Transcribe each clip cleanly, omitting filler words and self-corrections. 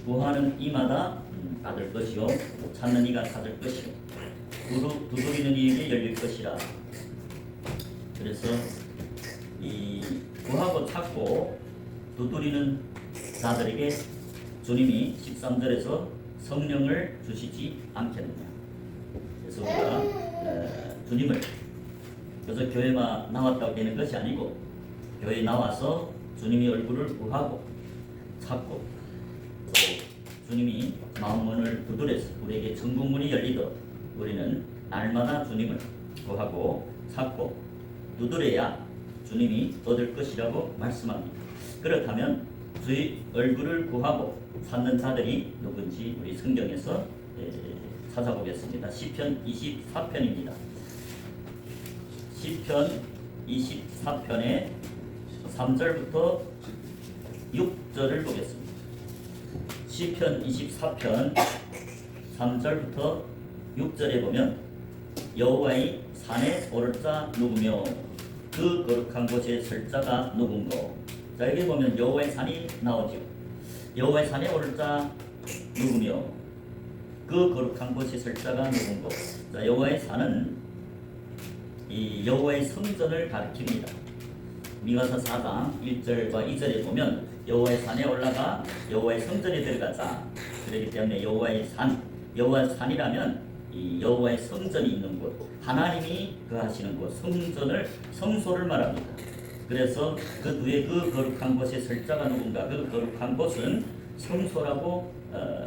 구하는 이마다 받을 것이요 찾는 이가 찾을 것이요 두드리는 이에게 열릴 것이라. 그래서 이 구하고 찾고 두드리는 자들에게 주님이 13절에서 성령을 주시지 않겠느냐. 그래서 우리가 주님을 그래서 교회만 나왔다고 되는 것이 아니고 교회에 나와서 주님의 얼굴을 구하고 찾고 또 주님이 마음문을 두드려서 우리에게 천국문이 열리도록 우리는 날마다 주님을 구하고 찾고 두드려야 주님이 얻을 것이라고 말씀합니다. 그렇다면 주의 얼굴을 구하고 찾는 자들이 누군지 우리 성경에서 찾아보겠습니다. 시편 24편입니다. 시편 24편의 3절부터 6절을 보겠습니다. 시편 24편 3절부터 6절에 보면 여호와의 산에 오를 자 누구며 그 거룩한 곳에 설 자가 누군고. 자, 여기 보면 여호와의 산이 나오죠. 여호와의 산에 오를 자 누구며 그 거룩한 곳에 설 자가 누군고. 자, 여호와의 산은 이 여호와의 성전을 가리킵니다. 미가서 4장 1절과 2절에 보면 여호와의 산에 올라가 여호와의 성전에 들어가자. 그렇기 때문에 여호와의 산, 여호와의 산이라면 이 여호와의 성전이 있는 곳, 하나님이 거하시는 곳, 성소를 말합니다. 그래서 그 뒤에 그 거룩한 곳에 설 자가 누군가. 그 거룩한 곳은 성소라고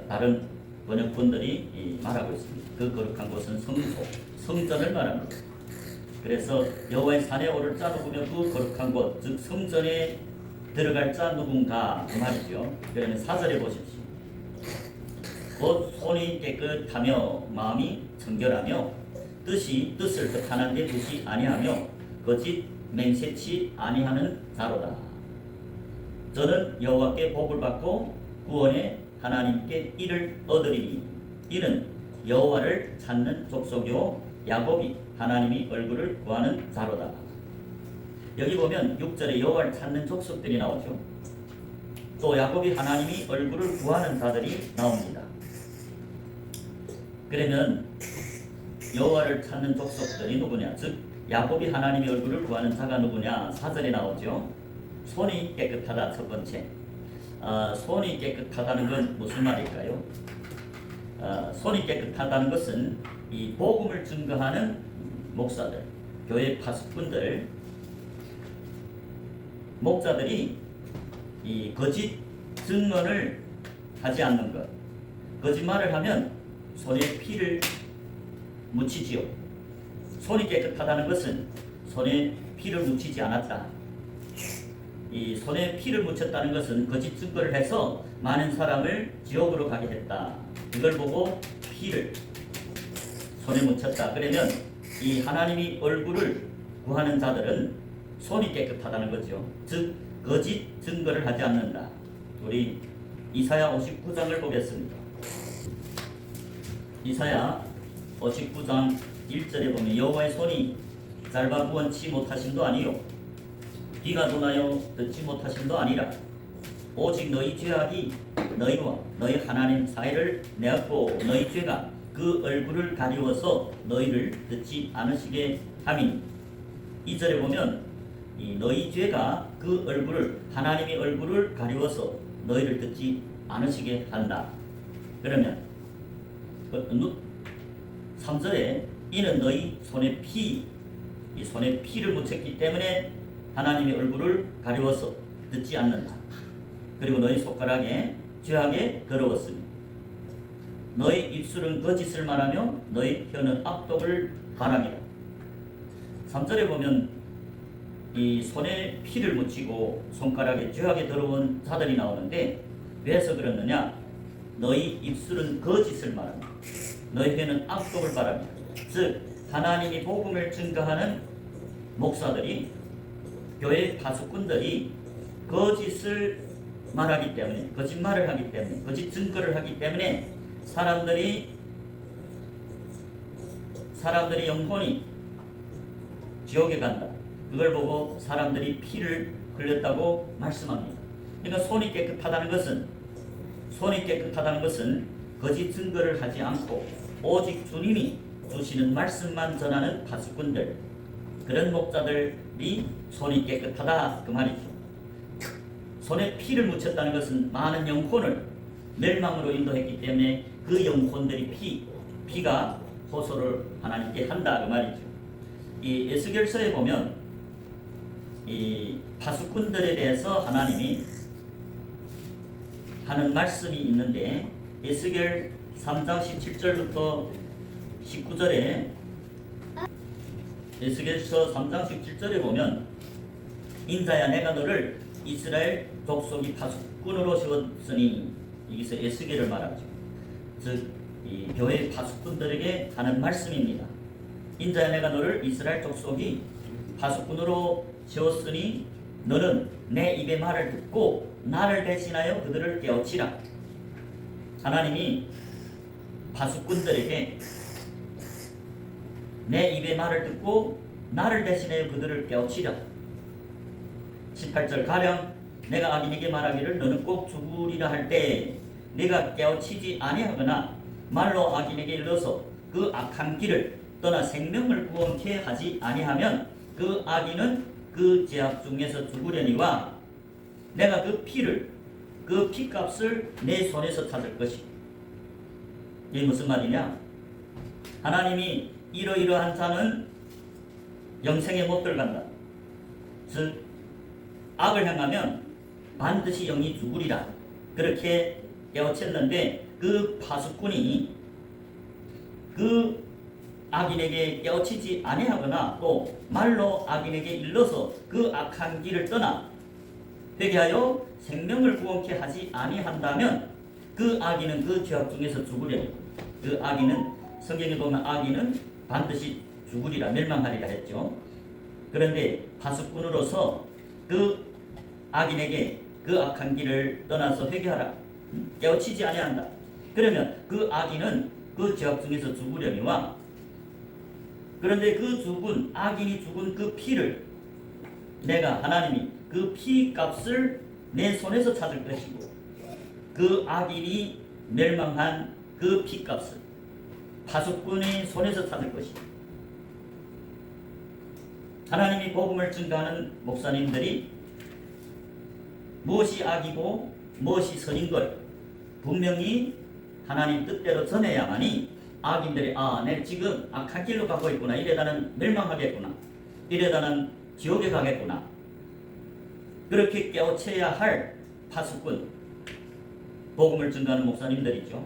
다른 번역본들이 말하고 있습니다. 그 거룩한 곳은 성소, 성전을 말합니다. 그래서 여호와의 산에 오를 자 누구며 그 거룩한 곳, 즉 성전에 들어갈 자 누군가 그 말이죠. 그러면 4절에 보십시오. 곧 손이 깨끗하며 마음이 청결하며 뜻을 뜻하는데 뜻이 아니하며 거짓 맹세치 아니하는 자로다. 저는 여호와께 복을 받고 구원의 하나님께 이를 얻으리니 이는 여호와를 찾는 족속이요 야곱이 하나님의 얼굴을 구하는 자로다. 여기 보면 6절에 여호와를 찾는 족속들이 나오죠. 또 야곱이 하나님의 얼굴을 구하는 자들이 나옵니다. 그러면 여호와를 찾는 족속들이 누구냐? 즉 야곱이 하나님의 얼굴을 구하는 자가 누구냐? 4절에 나오죠. 손이 깨끗하다. 첫 번째. 손이 깨끗하다는 건 무슨 말일까요? 손이 깨끗하다는 것은 이 복음을 증거하는 목사들, 교회 파수꾼들, 목자들이 이 거짓 증언을 하지 않는 것. 거짓말을 하면 손에 피를 묻히지요. 손이 깨끗하다는 것은 손에 피를 묻히지 않았다. 이 손에 피를 묻혔다는 것은 거짓 증거를 해서 많은 사람을 지옥으로 가게 했다. 이걸 보고 피를 손에 묻혔다. 그러면 이 하나님의 얼굴을 구하는 자들은 손이 깨끗하다는 거죠. 즉 거짓 증거를 하지 않는다. 우리 이사야 59장을 보겠습니다. 이사야 59장 1절에 보면 여호와의 손이 짧아 구원치 못하심도 아니요 귀가 둔하여 듣지 못하심도 아니라 오직 너희 죄악이 너희와 너희 하나님 사이를 내었고 너희 죄가 그 얼굴을 가리워서 너희를 듣지 않으시게 함이니. 2절에 보면 이 너희 죄가 그 얼굴을 하나님의 얼굴을 가리워서 너희를 듣지 않으시게 한다. 그러면 3절에 이는 너희 손에 이 손에 피를 묻혔기 때문에 하나님의 얼굴을 가리워서 듣지 않는다. 그리고 너희 손가락에 죄악에 더러웠으니 너희 입술은 거짓을 말하며 너희 혀는 악독을 바람이라. 3절에 보면 이 손에 피를 묻히고 손가락에 죄악에 더러운 자들이 나오는데 왜 해서 그러느냐? 너희 입술은 거짓을 말합니다. 너희 혀는 악독을 바랍니다. 즉 하나님이 복음을 증거하는 목사들이 교회 파수꾼들이 거짓을 말하기 때문에 거짓말을 하기 때문에 거짓 증거를 하기 때문에 사람들이 영혼이 지옥에 간다. 그걸 보고 사람들이 피를 흘렸다고 말씀합니다. 그러니까 손이 깨끗하다는 것은 손이 깨끗하다는 것은 거짓 증거를 하지 않고 오직 주님이 주시는 말씀만 전하는 파수꾼들, 그런 목자들이 손이 깨끗하다 그 말이죠. 손에 피를 묻혔다는 것은 많은 영혼을 멸망으로 인도했기 때문에 그 영혼들이 피가 호소를 하나님께 한다 그 말이죠. 이 에스겔서에 보면 이 파수꾼들에 대해서 하나님이 하는 말씀이 있는데, 에스겔 3장 17절부터 19절에 에스겔서 3장 17절에 보면 인자야 내가 너를 이스라엘 족속이 파수꾼으로 세웠으니, 여기서 에스겔을 말하죠. 즉 이 교회 파수꾼들에게 하는 말씀입니다. 인자야 내가 너를 이스라엘 족속이 파수꾼으로 세웠으니 너는 내 입의 말을 듣고 나를 대신하여 그들을 깨우치라. 하나님이 파수꾼들에게 내 입의 말을 듣고 나를 대신하여 그들을 깨우치라. 18절 가령 내가 악인에게 말하기를 너는 꼭 죽으리라 할 때 네가 깨우치지 아니하거나 말로 악인에게 일러서 그 악한 길을 떠나 생명을 구원케 하지 아니하면 그 악인은 그 죄악 중에서 죽으려니와 내가 그 피값을 내 손에서 찾을 것이. 이게 무슨 말이냐? 하나님이 이러이러한 자는 영생에 못 들어간다. 즉 악을 행하면 반드시 영이 죽으리라. 그렇게 깨우쳤는데 그 파수꾼이 그 악인에게 깨우치지 아니하거나 또 말로 악인에게 일러서 그 악한 길을 떠나 회개하여 생명을 구원케 하지 아니한다면 그 악인은 그 죄악 중에서 죽으려니. 그 악인은 성경에 보면 악인은 반드시 죽으리라, 멸망하리라 했죠. 그런데 파수꾼으로서 그 악인에게 그 악한 길을 떠나서 회개하라, 깨우치지 아니한다. 그러면 그 악인은 그 죄악 중에서 죽으려니와, 그런데 그 죽은 악인이 죽은 그 피를 내가 하나님이 그 피값을 내 손에서 찾을 것이고 그 악인이 멸망한 그 피값을 파수꾼의 손에서 찾을 것이다. 하나님이 복음을 증거하는 목사님들이 무엇이 악이고 무엇이 선인 걸 분명히 하나님 뜻대로 전해야만이 악인들이 내가 지금 악한 길로 가고 있구나, 이래다 는 멸망하겠구나, 이래다 는 지옥에 가겠구나, 그렇게 깨우쳐야 할 파수꾼, 복음을 증거하는 목사님들이죠.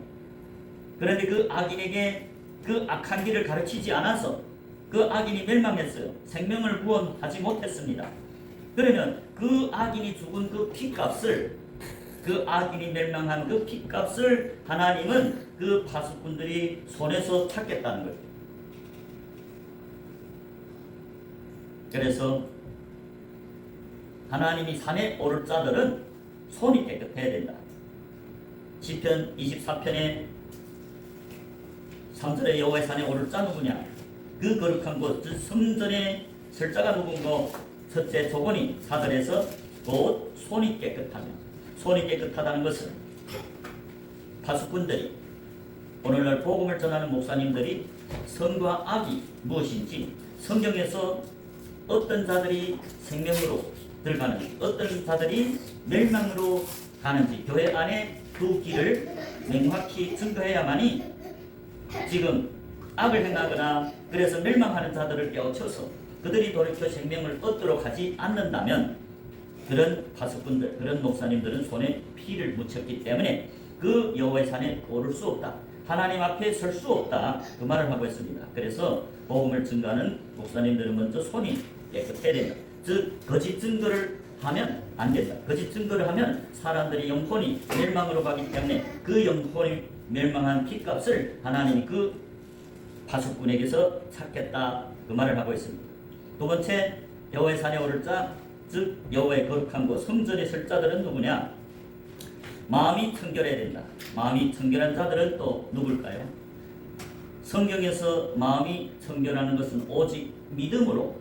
그런데 그 악인에게 그 악한 길을 가르치지 않아서 그 악인이 멸망했어요. 생명을 구원하지 못했습니다. 그러면 그 악인이 죽은 그 피값을, 그 악인이 멸망한 그 피값을 하나님은 그 파수꾼들이 손에서 찾겠다는 거예요. 그래서 하나님이 산에 오를 자들은 손이 깨끗해야 된다. 시편 24편에 3절에 여호와의 산에 오를 자 누구냐? 그 거룩한 곳, 즉 성전에 설 자가 누군고? 첫째 조건이 4절에서 곧 손이 깨끗하면. 손이 깨끗하다는 것은 파수꾼들이, 오늘날 복음을 전하는 목사님들이 선과 악이 무엇인지, 성경에서 어떤 자들이 생명으로 들어가는지, 어떤 자들이 멸망으로 가는지 교회 안에 두 길을 명확히 증거해야만이 지금 악을 행하거나 그래서 멸망하는 자들을 깨우쳐서 그들이 돌이켜 생명을 얻도록 하지 않는다면 그런 파수꾼들, 그런 목사님들은 손에 피를 묻혔기 때문에 그 여호와의 산에 오를 수 없다, 하나님 앞에 설 수 없다, 그 말을 하고 있습니다. 그래서 복음을 증거하는 목사님들은 먼저 손이 깨끗해야 된다. 즉 거짓 증거를 하면 안 된다. 거짓 증거를 하면 사람들의 영혼이 멸망으로 가기 때문에 그 영혼이 멸망한 피값을 하나님이 그 파수꾼에게서 찾겠다, 그 말을 하고 있습니다. 두 번째, 여호와의 산에 오를 자, 즉 여호와의 거룩한 곳 성전에 설 자들은 누구냐? 마음이 청결해야 된다. 마음이 청결한 자들은 또 누굴까요? 성경에서 마음이 청결하는 것은 오직 믿음으로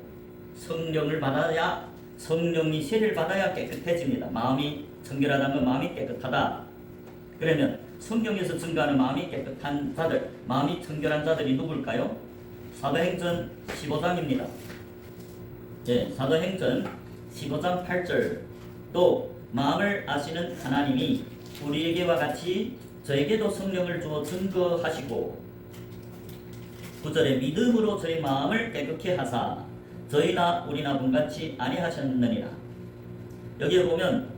성령을 받아야, 성령이 세례를 받아야 깨끗해집니다. 마음이 청결하다는 건 마음이 깨끗하다. 그러면 성경에서 증거하는 마음이 깨끗한 자들, 마음이 청결한 자들이 누굴까요? 사도행전 15장입니다. 예, 사도행전 15장 8절 또 마음을 아시는 하나님이 우리에게와 같이 저에게도 성령을 주어 증거하시고 9절에 믿음으로 저희 마음을 깨끗게 하사 저희나 우리나 분같이 아니하셨느니라. 여기에 보면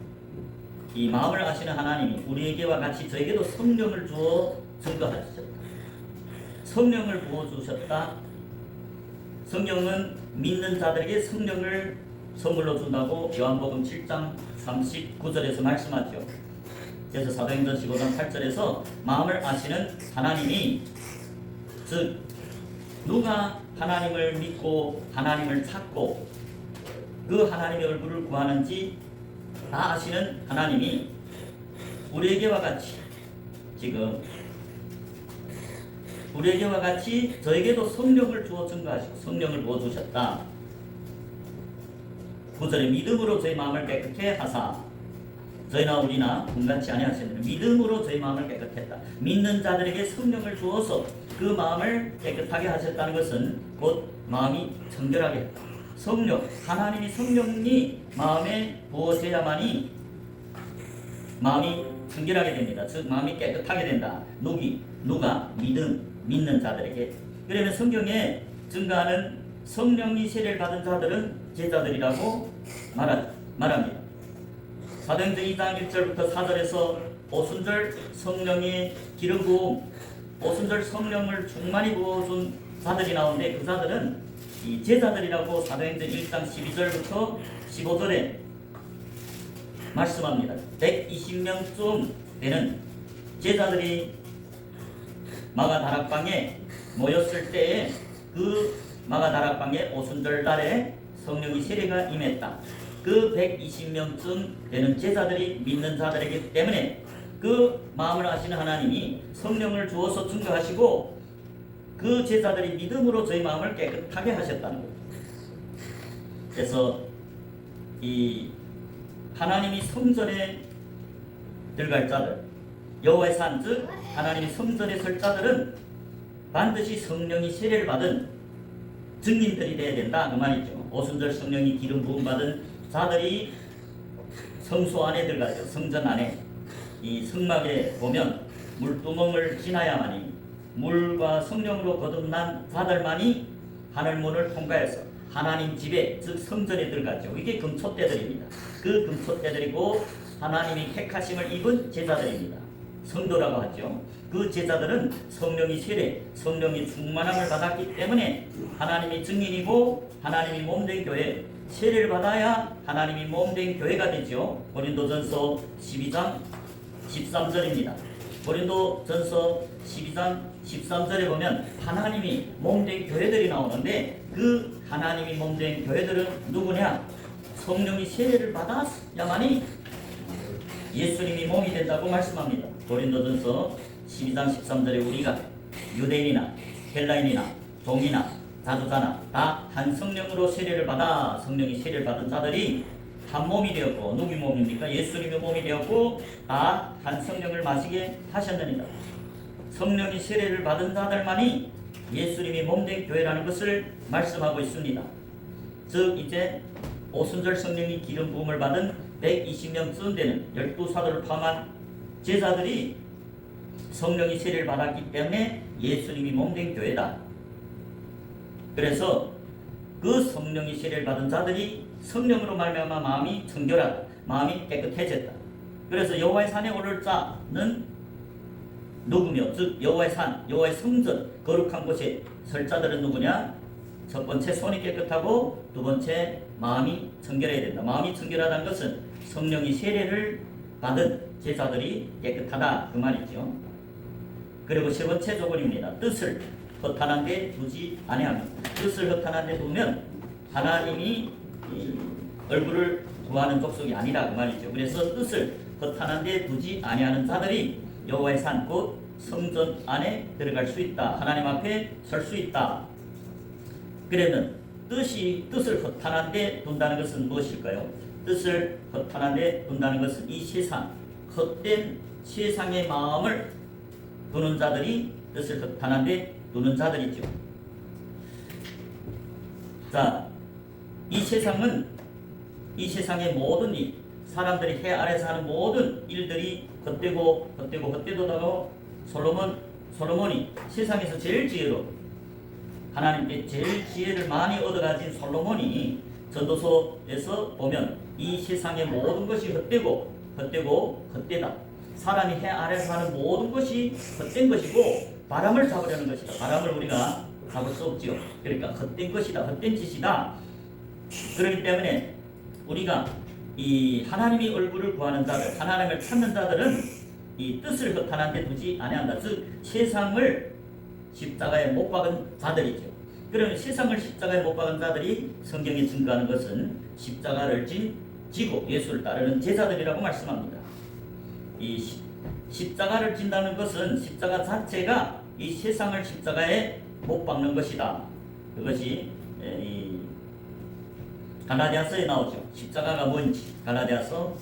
이 마음을 아시는 하나님이 우리에게와 같이 저에게도 성령을 주어 증거하셨다. 성령을 부어주셨다. 성령은 믿는 자들에게 성령을 선물로 준다고 요한복음 7장 39절에서 말씀하죠. 그래서 사도행전 15장 8절에서 마음을 아시는 하나님이 즉 누가 하나님을 믿고 하나님을 찾고 그 하나님의 얼굴을 구하는지 다 아시는 하나님이 우리에게와 같이 지금 우리에게와 같이 저에게도 성령을 주어 증거하시고 성령을 부어주셨다. 9절에 믿음으로 저희 마음을 깨끗게 하사 저희나 우리나 분같이 아니하시느니 믿음으로 저희 마음을 깨끗했다. 믿는 자들에게 성령을 주어서 그 마음을 깨끗하게 하셨다는 것은 곧 마음이 청결하게 했다. 성령, 하나님이 성령이 마음에 부어져야만이 마음이 청결하게 됩니다. 즉 마음이 깨끗하게 된다. 누가 믿는 자들에게. 그러면 성경에 증거하는 성령이 세례를 받은 자들은 제자들이라고 말합니다. 사도행전 2장 1절부터 4절에서 오순절 성령의 기름 부음, 오순절 성령을 충만히 부어준 자들이 나오는데 그 자들은 이 제자들이라고 사도행전 1장 12절부터 15절에 말씀합니다. 120명쯤 되는 제자들이 마가다락방에 모였을 때에 그 마가다락방에 오순절 날에 성령의 세례가 임했다. 그 120명쯤 되는 제자들이 믿는 자들이기 때문에 그 마음을 아시는 하나님이 성령을 주어서 증거하시고 그 제자들이 믿음으로 저희 마음을 깨끗하게 하셨다는 거예요. 그래서 이 하나님이 성전에 들어갈 자들, 여호와의 산, 즉 하나님이 성전에 설 자들은 반드시 성령이 세례를 받은 증인들이 되어야 된다 그 말이죠. 오순절 성령이 기름 부음 받은 자들이 성소 안에 들어가죠. 성전 안에 이 성막에 보면 물두멍을 지나야만이 물과 성령으로 거듭난 자들만이 하늘문을 통과해서 하나님 집에 즉 성전에 들어가죠. 이게 금초대들입니다. 그 금초대들이고 하나님이 택하심을 입은 제자들입니다. 성도라고 하죠. 그 제자들은 성령이 세례, 성령이 충만함을 받았기 때문에 하나님이 증인이고 하나님이 몸된 교회, 세례를 받아야 하나님이 몸된 교회가 되죠. 고린도전서 12장 13절입니다. 고린도전서 12장 13절에 보면 하나님이 몸된 교회들이 나오는데 그 하나님이 몸된 교회들은 누구냐? 성령이 세례를 받았야만이 예수님이 몸이 된다고 말씀합니다. 고린도전서 12장 13절에 우리가 유대인이나 헬라인이나 종이나 자주자나 다 한 성령으로 세례를 받아 성령이 세례를 받은 자들이 한 몸이 되었고 누구의 몸입니까? 예수님의 몸이 되었고 다 한 성령을 마시게 하셨느니라. 성령이 세례를 받은 자들만이 예수님이 몸된 교회라는 것을 말씀하고 있습니다. 즉 이제 오순절 성령이 기름 부음을 받은 120명쯤 되는 12사도를 포함한 제자들이 성령이 세례를 받았기 때문에 예수님이 몸된 교회다. 그래서 그 성령이 세례를 받은 자들이 성령으로 말미암아 마음이 청결하다. 마음이 깨끗해졌다. 그래서 여호와의 산에 오를 자는 누구며 즉 여호와의 산, 여호와의 성전, 거룩한 곳에 설 자들은 누구냐? 첫 번째 손이 깨끗하고 두 번째 마음이 청결해야 된다. 마음이 청결하다는 것은 성령이 세례를 받은 제자들이 깨끗하다 그 말이죠. 그리고 세 번째 조건입니다. 뜻을 허탄한 데 두지 아니합니다. 뜻을 허탄한 데 두면 하나님이 얼굴을 구하는 족속이 아니라 그 말이죠. 그래서 뜻을 허탄한 데 두지 아니하는 자들이 여호와의 산 곧 성전 안에 들어갈 수 있다. 하나님 앞에 설 수 있다. 그러면 뜻을 허탄한 데 둔다는 것은 무엇일까요? 뜻을 허탄한 데 둔다는 것은 이 세상 헛된 세상의 마음을 두는 자들이 뜻을 허탄한데 두는 자들이죠. 자, 이 세상은 이 세상의 모든 일, 사람들이 해 아래서 하는 모든 일들이 헛되도다가 솔로몬이 세상에서 제일 지혜로 하나님께 제일 지혜를 많이 얻어가진 솔로몬이 전도서에서 보면 이 세상의 모든 것이 헛되다. 사람이 해 아래서 하는 모든 것이 헛된 것이고 바람을 잡으려는 것이다. 바람을 우리가 잡을 수 없지요. 그러니까 헛된 것이다. 헛된 짓이다. 그렇기 때문에 우리가 이 하나님의 얼굴을 구하는 자들, 하나님을 찾는 자들은 이 뜻을 허탄한 데 두지 아니한다. 즉 세상을 십자가에 못 박은 자들이죠. 그러면 세상을 십자가에 못 박은 자들이 성경에 증거하는 것은 십자가를 지고 예수를 따르는 제자들이라고 말씀합니다. 이 십자가를 진다는 것은 십자가 자체가 이 세상을 십자가에 못 박는 것이다. 그것이 이 갈라디아서에 나오죠. 십자가가 뭔지 갈라디아서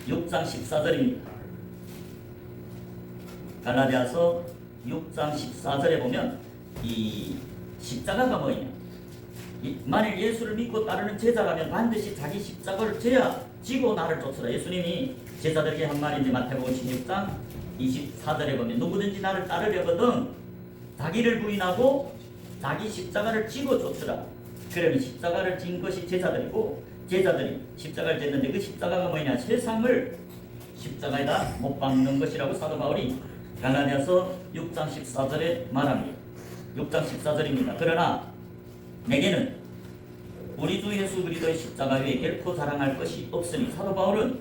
6장 14절입니다. 갈라디아서 6장 14절에 보면 이 십자가가 뭐냐? 만일 예수를 믿고 따르는 제자라면 반드시 자기 십자가를 지고 나를 쫓으라. 예수님이 제자들에게 한 말인데 마태복음 16장 24절에 보면 누구든지 나를 따르려거든 자기를 부인하고 자기 십자가를 지고 쫓으라. 그러면 십자가를 진 것이 제자들이고 제자들이 십자가를 졌는데 그 십자가가 뭐냐? 세상을 십자가에다 못 박는 것이라고 사도 바울이 갈라디아서 6장 14절에 말합니다. 6장 14절입니다. 그러나 내게는 우리 주 예수 그리스도의 십자가 외에 결코 자랑할 것이 없으니 사도 바울은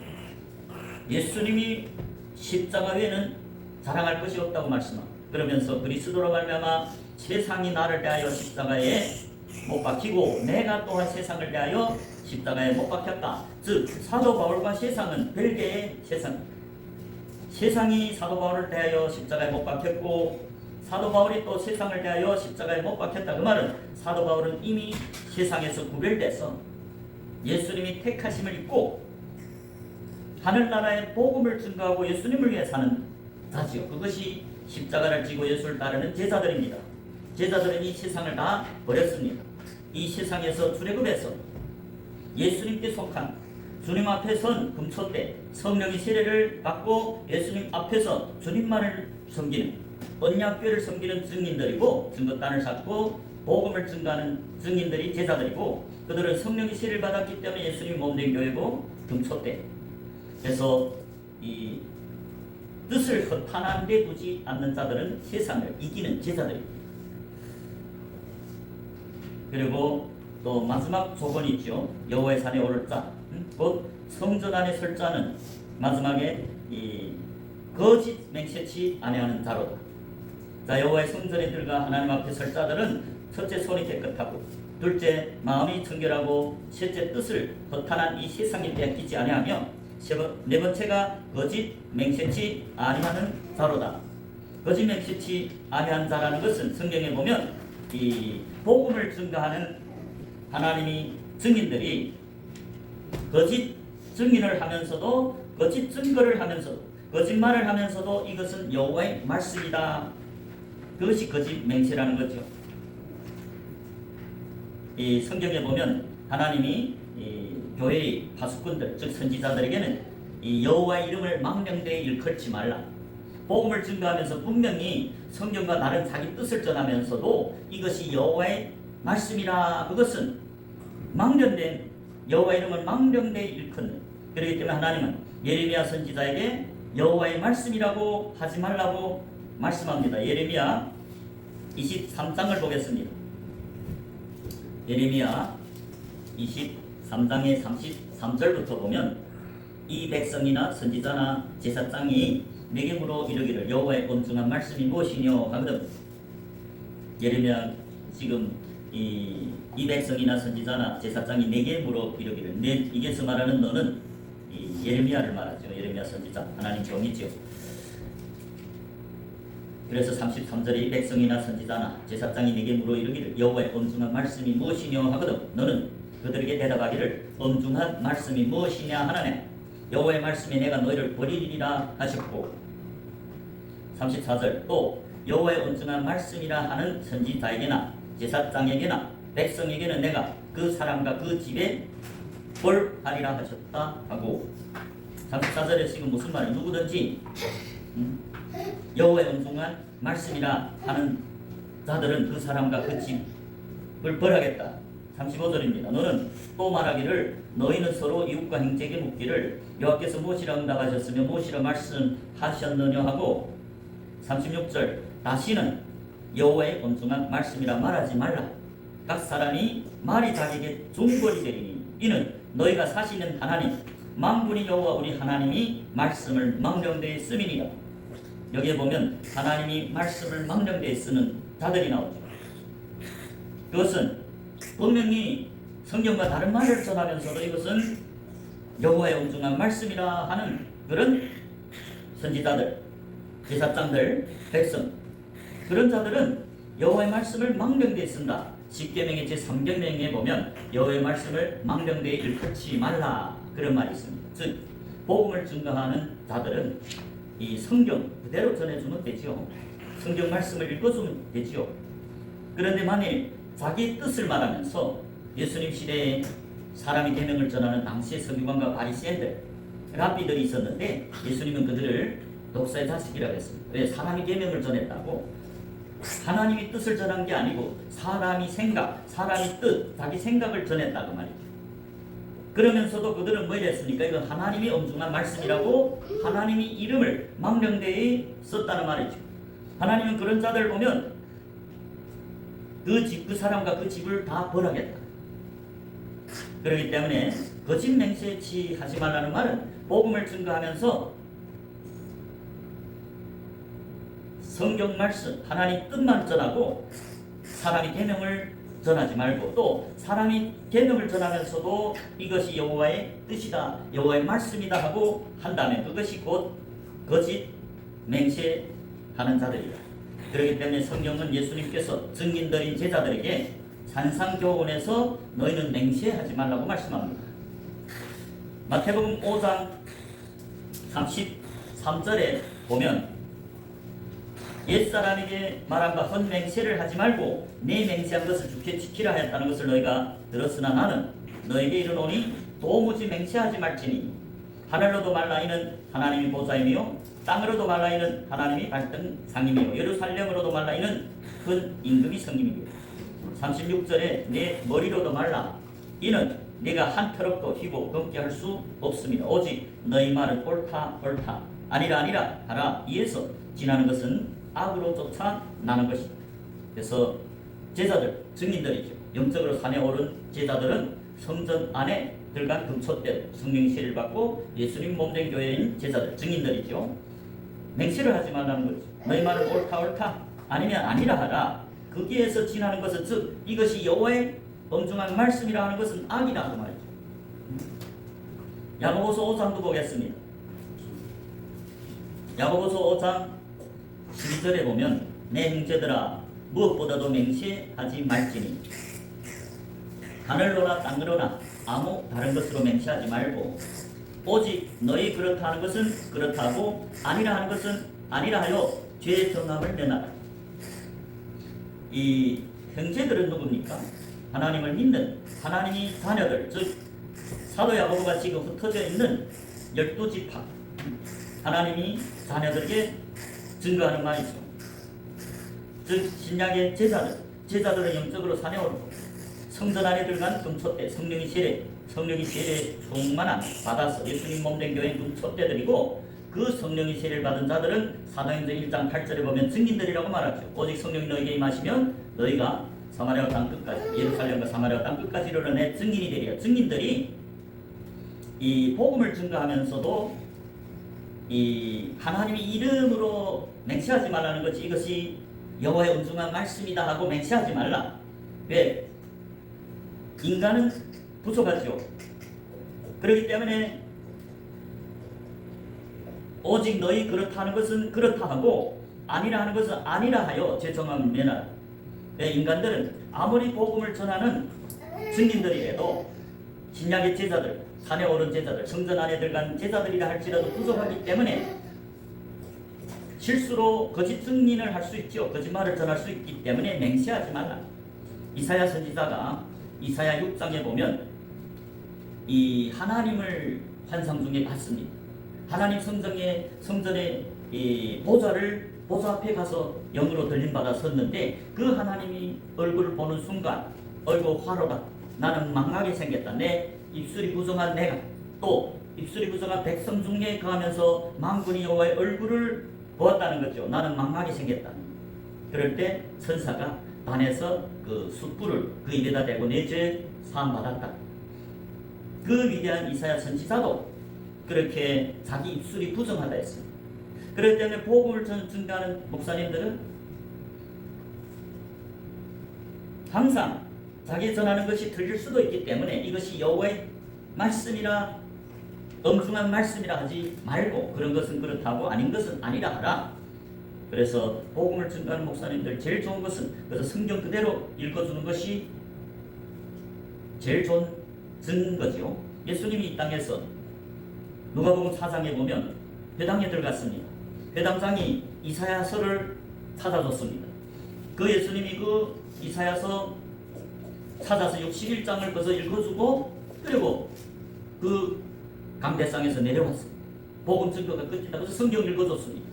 예수님이 십자가 외에는 자랑할 것이 없다고 말씀합니다. 그러면서 그리스도로 말미암아 세상이 나를 대하여 십자가에 못 박히고 내가 또한 세상을 대하여 십자가에 못 박혔다. 즉 사도 바울과 세상은 별개의 세상이 사도 바울을 대하여 십자가에 못 박혔고 사도 바울이 또 세상을 대하여 십자가에 못 박혔다. 그 말은 사도 바울은 이미 세상에서 구별돼서 예수님이 택하심을 입고 하늘나라의 복음을 증거하고 예수님을 위해 사는 자지요. 그것이 십자가를 지고 예수를 따르는 제자들입니다. 제자들은 이 세상을 다 버렸습니다. 이 세상에서 출애굽해서 예수님께 속한 주님 앞에 선 금초대 성령의 세례를 받고 예수님 앞에서 주님만을 섬기는 언약궤를 섬기는 증인들이고 증거단을 쌓고 복음을 증거하는 증인들이 제자들이고 그들은 성령의 세례를 받았기 때문에 예수님이 몸된 교회고 금초대. 그래서 이 뜻을 허탄한 데 두지 않는 자들은 세상을 이기는 제자들입니다. 그리고 또 마지막 조건이 있죠. 여호와의 산에 오를 자, 곧 성전 안에 설 자는 마지막에 이 거짓 맹세치 아니하는 자로다. 자, 여호와의 성전에 들어가 하나님 앞에 설 자들은 첫째 손이 깨끗하고 둘째 마음이 청결하고 셋째 뜻을 허탄한 이 세상에 빼앗기지 아니하며 네 번째가 거짓 맹세치 아니하는 자로다. 거짓 맹세치 아니하는 자라는 것은 성경에 보면 이 복음을 증거하는 하나님이 증인들이 거짓 증인을 하면서도 거짓 증거를 하면서도 거짓말을 하면서도 이것은 여호와의 말씀이다. 그것이 거짓 맹세라는 거죠. 이 성경에 보면 하나님이 이 교회의 파수꾼들 즉 선지자들에게는 이 여호와의 이름을 망령되이 일컬지 말라. 복음을 증거하면서 분명히 성경과 다른 자기 뜻을 전하면서도 이것이 여호와의 말씀이라. 그것은 망령된 여호와의 이름을 망령되이 일컫는. 그렇기 때문에 하나님은 예레미야 선지자에게 여호와의 말씀이라고 하지 말라고 말씀합니다. 예레미야 23장을 보겠습니다. 예레미야 23장의 33절부터 보면 이 백성이나 선지자나 제사장이 내게 물어 이르기를 여호와의 엄중한 말씀이 무엇이뇨 하거든. 예레미야 지금 이 백성이나 선지자나 제사장이 내게 물어 이르기를 이게서 말하는 너는 이 예레미야를 말하죠. 예레미야 선지자 하나님 종이죠. 그래서 33절에 이 백성이나 선지자나 제사장이 내게 물어 이르기를 여호와의 엄중한 말씀이 무엇이뇨 하거든. 너는 그들에게 대답하기를 엄중한 말씀이 무엇이냐 하나네. 여호와의 말씀에 내가 너희를 버리리라 하셨고 34절 또 여호와의 온전한 말씀이라 하는 선지자에게나 제사장에게나 백성에게는 내가 그 사람과 그 집에 벌하리라 하셨다 하고 34절에 지금 무슨 말이에요? 누구든지 여호와의 온전한 말씀이라 하는 자들은 그 사람과 그 집을 벌하겠다. 35절입니다. 너는 또 말하기를 너희는 서로 이웃과 형제에게 묻기를 여호와께서 무엇이라 응답하셨으며 무엇이라 말씀하셨느냐 하고 36절 다시는 여호와의 온전한 말씀이라 말하지 말라. 각 사람이 말이 자기에게 종벌이 되리니 이는 너희가 사시는 하나님 만군의 여호와 우리 하나님이 말씀을 망령되이 쓰미니라. 여기에 보면 하나님이 말씀을 망령되이 쓰는 자들이 나오죠. 그것은 분명히 성경과 다른 말을 전하면서도 이것은 여호와의 온전한 말씀이라 하는 그런 선지자들, 제사장들, 백성 그런 자들은 여호와의 말씀을 망령되이 쓴다. 십계명의 제3계명에 보면 여호와의 말씀을 망령되이 일컫지 말라 그런 말이 있습니다. 즉 복음을 증거하는 자들은 이 성경 그대로 전해주면 되지요. 성경 말씀을 읽어주면 되지요. 그런데 만일 자기 뜻을 말하면서 예수님 시대에 사람이 계명을 전하는 당시의 서기관과 바리새인들, 랍비들이 있었는데 예수님은 그들을 독사의 자식이라고 했습니다. 왜? 사람이 계명을 전했다고. 하나님이 뜻을 전한 게 아니고 사람이 생각, 사람이 뜻, 자기 생각을 전했다고 말이죠. 그러면서도 그들은 뭐 이랬습니까? 이건 하나님이 엄중한 말씀이라고 하나님이 이름을 망령되이 썼다는 말이죠. 하나님은 그런 자들 보면 그 집, 그 사람과 그 집을 다 벌하겠다. 그렇기 때문에 거짓 맹세치 하지 말라는 말은 복음을 증거하면서 성경 말씀, 하나님 뜻만 전하고 사람이 계명을 전하지 말고 또 사람이 계명을 전하면서도 이것이 여호와의 뜻이다, 여호와의 말씀이다 하고 한다면 그것이 곧 거짓 맹세하는 자들이다. 그렇기 때문에 성경은 예수님께서 증인들인 제자들에게 산상교훈에서 너희는 맹세하지 말라고 말씀합니다. 마태복음 5장 33절에 보면 옛사람에게 말한 바 헛맹세를 하지 말고 내 맹세한 것을 주께 지키라 하였다는 것을 너희가 들었으나 나는 너에게 이르노니 도무지 맹세하지 말지니 하늘로도 말라 이는 하나님이 보좌이며 땅으로도 말라 이는 하나님이 발등상이며 예루살렘으로도 말라 이는 큰 임금이 성림이며 36절에 내 머리로도 말라 이는 네가 한 터럭도 휘고 검게 할 수 없습니다. 오직 너희 말은 옳다 옳다 아니라 아니라 하라. 이에서 지나는 것은 악으로 쫓아나는 것이다. 그래서 제자들, 증인들이죠. 영적으로 산에 오른 제자들은 성전 안에 들어간 금초대 성령의 세례를 받고 예수님 몸된 교회인 제자들, 증인들이죠. 맹세를 하지 말라는 거죠. 너희 말은 옳다 옳다 아니면 아니라 하라. 거기에서 지나는 것은 즉 이것이 여호와의 엄중한 말씀이라 하는 것은 악이다 그 말이죠. 야고보서 5장도 보겠습니다. 야고보서 5장 12절에 보면 내 형제들아 무엇보다도 맹세하지 말지니 하늘로나 땅으로나 아무 다른 것으로 맹세하지 말고 오직 너희 그렇다 하는 것은 그렇다 하고 아니라 하는 것은 아니라 하여 죄의 정함을 내놔라. 이 형제들은 누굽니까? 하나님을 믿는 하나님의 자녀들, 즉 사도 야고보가 지금 흩어져 있는 12지파 하나님이 자녀들에게 증거하는 말이죠. 즉 신약의 제자들은 영적으로 산에 오르고 성전 안에 들어간 금초대 성령의 세례 충만한 받아서 예수님 몸된 교회인 금초대들이고 그 성령의 세례를 받은 자들은 사도행전 1장 8절에 보면 증인들이라고 말하죠. 오직 성령이 너에게 임하시면 너희가 사마리아 땅 끝까지 예루살렘과 사마리아 땅 끝까지 이르러 내 증인이 되리라. 증인들이 이 복음을 증거하면서도 이 하나님의 이름으로 맹세하지 말라는 것이 이것이 여호와의 온중한 말씀이다 하고 맹세하지 말라. 왜? 인간은 부족하죠. 그렇기 때문에 오직 너희 그렇다 하는 것은 그렇다 하고 아니라 하는 것은 아니라 하여 제 정함을 내놔라. 왜? 인간들은 아무리 복음을 전하는 증인들이라도 신약의 제자들 산에 오른 제자들, 성전 안에 들어간 제자들이라 할지라도 부족하기 때문에 실수로 거짓 증인을 할 수 있죠. 거짓말을 전할 수 있기 때문에 맹세하지 말라. 이사야 선지자가 이사야 6장에 보면 이 하나님을 환상 중에 봤습니다. 하나님 성전의 이 보좌 앞에 가서 영으로 들림받아 섰는데 그 하나님이 얼굴을 보는 순간 얼굴 화로다. 나는 망하게 생겼다. 내 입술이 부정한 내가 또 입술이 부정한 백성 중에 거하면서 만군의 여호와의 얼굴을 보았다는 거죠. 나는 망하게 생겼다. 그럴 때 천사가 반에서 그 숯불을 그 입에다 대고 내 죄 사함 받았다. 그 위대한 이사야 선지자도 그렇게 자기 입술이 부정하다 했습니다. 그렇기 때문에 복음을 증가하는 목사님들은 항상 자기 전하는 것이 틀릴 수도 있기 때문에 이것이 여호와의 말씀이라 엄중한 말씀이라 하지 말고 그런 것은 그렇다고 아닌 것은 아니라 하라. 그래서 복음을 증가하는 목사님들 제일 좋은 것은 그래서 성경 그대로 읽어주는 것이 제일 좋은 증거죠. 예수님이 이 땅에서 누가복음 4장에 보면 회당에 들어갔습니다. 회당장이 이사야서를 찾아줬습니다. 그 예수님이 그 이사야서 찾아서 61장을 거서 읽어주고 그리고 그 강대상에서 내려왔습니다. 복음 증거가 끝이다. 그래서 성경 읽어줬습니다.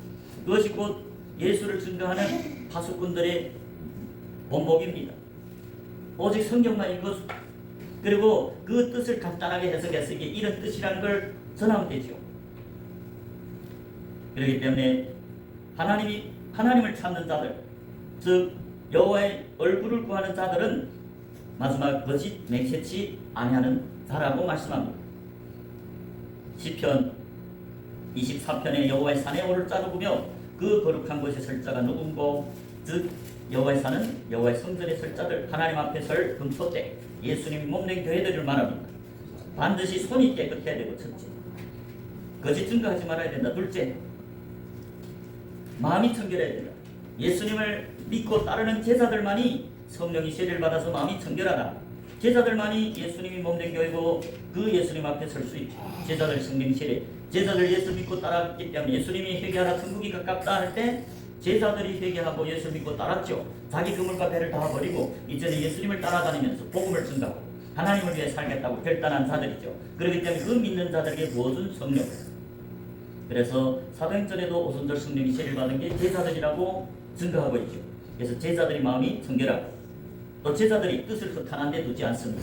그것이 곧 예수를 증거하는 파수꾼들의 본복입니다. 오직 성경만 읽어주 그리고 그 뜻을 간단하게 해석해서 이게 이런 뜻이라는 걸 전하면 되죠. 그렇기 때문에 하나님을 찾는 자들, 즉 여호와의 얼굴을 구하는 자들은 마지막 거짓 맹세치 아니하는 자라고 말씀합니다. 시편 24편에 여호와의 산에 오를 자를 보며 그 거룩한 곳에 설 자가 누군고 즉 여호와의 산은 여호와의 성전에 설 자들 하나님 앞에 설 금토대 예수님이 몸된 교회들을 말합니다. 반드시 손이 깨끗해야 되고 첫째 거짓 증거하지 말아야 된다. 둘째 마음이 청결해야 된다. 예수님을 믿고 따르는 제자들만이 성령이 세례를 받아서 마음이 청결하다. 제자들만이 예수님이 몸된 교회고 그 예수님 앞에 설 수 있죠. 제자들 성령 세례 제자들 예수 믿고 따랐기 때문에 예수님이 회개하라 천국이 가깝다 할 때 제자들이 회개하고 예수 믿고 따랐죠. 자기 그물과 배를 다 버리고 이제는 예수님을 따라다니면서 복음을 증가하고 하나님을 위해 살겠다고 결단한 자들이죠. 그렇기 때문에 그 믿는 자들에게 부어준 성령. 그래서 사도행전에도 오순절 성령이 세례를 받은 게 제자들이라고 증거하고 있죠. 그래서 제자들이 마음이 청결하고 또 제자들이 뜻을 허탄한 데 두지 않습니다.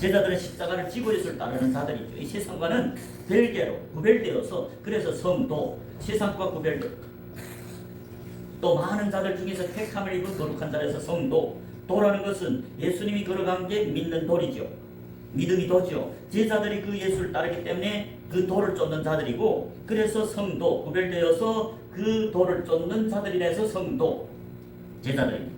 제자들은 십자가를 지고 예수를 따르는 자들이죠. 이 세상과는 별개로 구별되어서 그래서 성도 세상과 구별되어 또 많은 자들 중에서 택함을 입은 거룩한 자에서 성도 도라는 것은 예수님이 걸어간 게 믿는 돌이죠. 믿음이 도죠. 제자들이 그 예수를 따르기 때문에 그 돌을 쫓는 자들이고 그래서 성도 구별되어서 그 돌을 쫓는 자들이라 해서 성도 제자들입니다.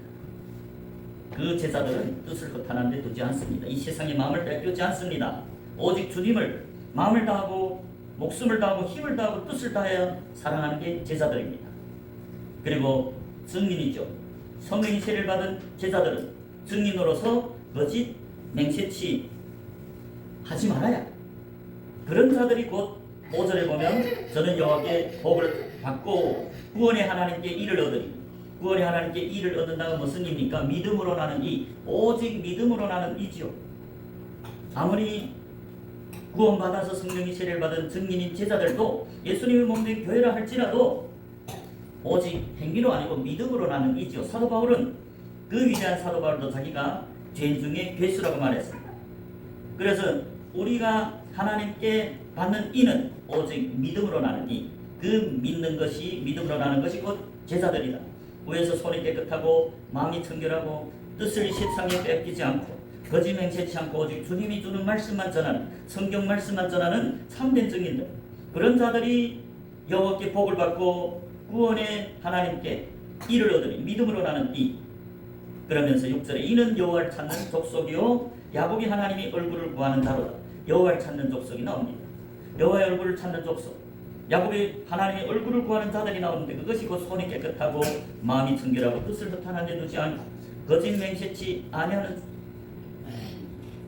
그 제자들은 뜻을 허탄한 데 두지 않습니다. 이 세상의 마음을 빼앗지 않습니다. 오직 주님을 마음을 다하고 목숨을 다하고 힘을 다하고 뜻을 다하여 사랑하는 게 제자들입니다. 그리고 증인이죠. 성령이 세례를 받은 제자들은 증인으로서 거짓 맹세치 하지 말아야. 그런 자들이 곧 5절에 보면 저는 여호와께 복을 받고 구원의 하나님께 이를 얻으리. 구원의 하나님께 이를 얻는다는 무슨 의미입니까? 믿음으로 나는 이, 오직 믿음으로 나는 이지요. 아무리 구원받아서 성령이 세례를 받은 증인인 제자들도 예수님이 몸된 교회라 할지라도 오직 행위로 아니고 믿음으로 나는 이지요. 사도 바울은 그 위대한 사도 바울도 자기가 죄인 중에 괴수라고 말했습니다. 그래서 우리가 하나님께 받는 이는 오직 믿음으로 나는 이, 그 믿는 것이 믿음으로 나는 것이 곧 제자들이다. 위에서 손이 깨끗하고 마음이 청결하고 뜻을 세상에 뺏기지 않고 거짓 맹세치 않고 오직 주님이 주는 말씀만 전하는 성경 말씀만 전하는 참된 증인들 그런 자들이 여호와께 복을 받고 구원의 하나님께 이를 얻으니 믿음으로 나는 이. 그러면서 6절에 이는 여호와를 찾는 족속이요 야곱이 하나님의 얼굴을 구하는 자로다. 여호와를 찾는 족속이 나옵니다. 여호와의 얼굴을 찾는 족속 야곱이 하나님의 얼굴을 구하는 자들이 나오는데 그것이 곧 손이 깨끗하고 마음이 청결하고 뜻을 허탄한 데 두지 않고 거짓 맹세치 아니하는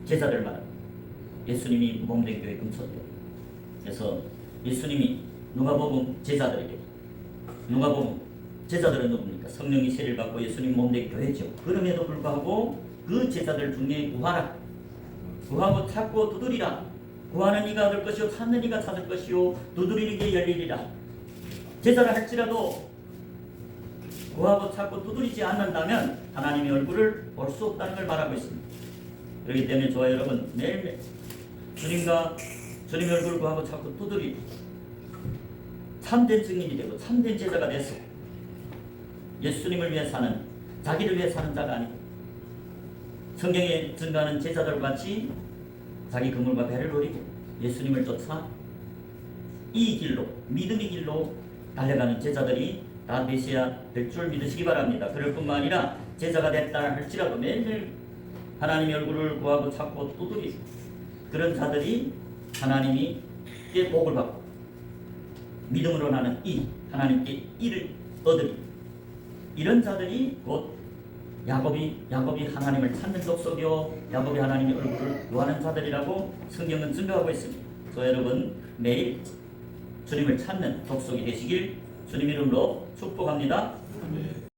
제자들 말합니다. 예수님이 몸된 교회 근처죠. 그래서 예수님이 누가복음 제자들에게, 누가복음 제자들은 누굽니까? 성령이 세례를 받고 예수님 몸된 교회죠. 그럼에도 불구하고 그 제자들 중에 구하고 찾고 두드리라. 구하는 이가 얻을 것이요 찾는 이가 찾을 것이요 두드리는 열리리라. 제자를 할지라도 구하고 찾고 두드리지 않는다면 하나님의 얼굴을 볼 수 없다는 걸 말하고 있습니다. 그렇기 때문에 저와 여러분 매일매일 주님과 주님의 얼굴을 구하고 찾고 두드리고 참된 증인이 되고 참된 제자가 됐어. 예수님을 위해 사는, 자기를 위해 사는 자가 아니고 성경에 증가하는 제자들과 같이 자기 그물과 배를 노리고 예수님을 쫓아 이 길로, 믿음의 길로 달려가는 제자들이 다 메시아 될 줄 믿으시기 바랍니다. 그럴 뿐만 아니라 제자가 됐다 할지라도 매일매일 하나님의 얼굴을 구하고 찾고 두드리고 그런 자들이 하나님께 복을 받고 믿음으로 나는 이 하나님께 이를 얻으리. 이런 자들이 곧 야곱이 하나님을 찾는 족속이요 야곱이 하나님의 얼굴을 구하는 자들이라고 성경은 증거하고 있습니다. 저 여러분 매일 주님을 찾는 족속이 되시길 주님 이름으로 축복합니다. 아멘.